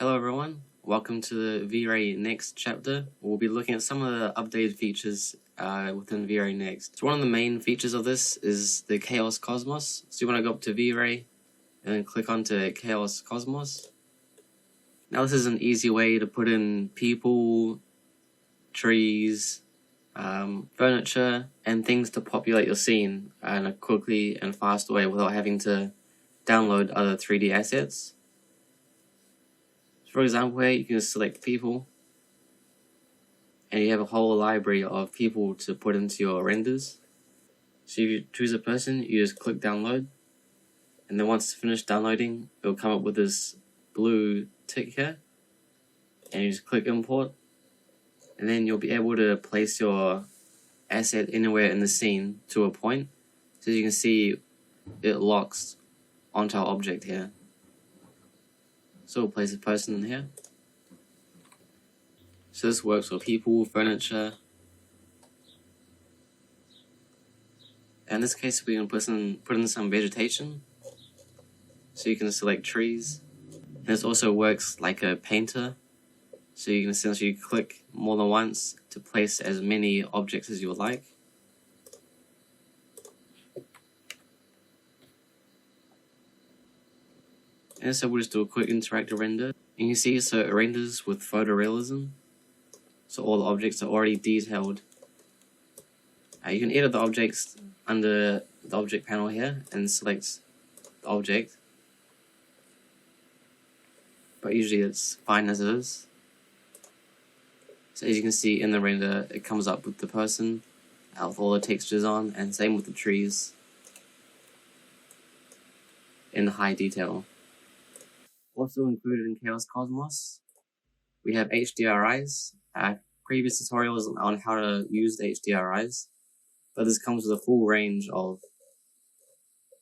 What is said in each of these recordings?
Hello everyone, welcome to the V-Ray Next chapter. We'll be looking at some of the updated features within V-Ray Next. So one of the main features of this is the Chaos Cosmos. So you want to go up to V-Ray and then click onto Chaos Cosmos. Now this is an easy way to put in people, trees, furniture, and things to populate your scene in a quickly and fast way without having to download other 3D assets. For example, here you can select people, and you have a whole library of people to put into your renders. So if you choose a person, you just click download, and then once it's finished downloading, it'll come up with this blue tick here, and you just click import, and then you'll be able to place your asset anywhere in the scene to a point. So as you can see, it locks onto our object here. So we'll place a person in here. So this works for people, furniture. In this case, we can put in some vegetation. So you can select trees. And this also works like a painter. So you can essentially click more than once to place as many objects as you would like. And so we'll just do a quick interactive render. And you can see, so it renders with photorealism. So all the objects are already detailed. You can edit the objects under the object panel here and select the object. But usually it's fine as it is. So as you can see in the render, it comes up with the person with all the textures on, and same with the trees in high detail. Also included in Chaos Cosmos, we have HDRIs. Previous tutorials on how to use the HDRIs, but this comes with a full range of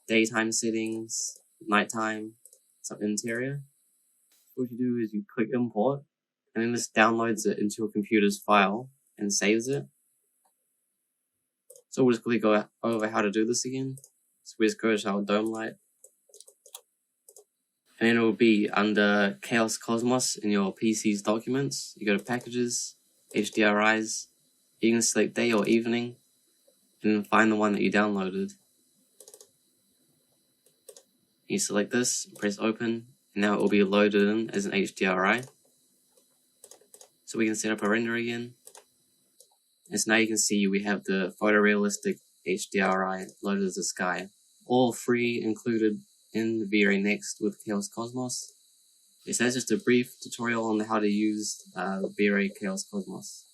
daytime settings, nighttime, some interior. What you do is you click import, and then this downloads it into your computer's file and saves it. So we'll just quickly go over how to do this again. So we just go to our dome light. And then it will be under Chaos Cosmos in your PC's documents. You go to Packages, HDRIs, you can select day or evening, and then find the one that you downloaded. You select this, press open, and now it will be loaded in as an HDRI. So we can set up a render again. And so now you can see we have the photorealistic HDRI loaded as a sky. All free included in V-Ray Next with Chaos Cosmos. So that's just a brief tutorial on how to use V-Ray Chaos Cosmos.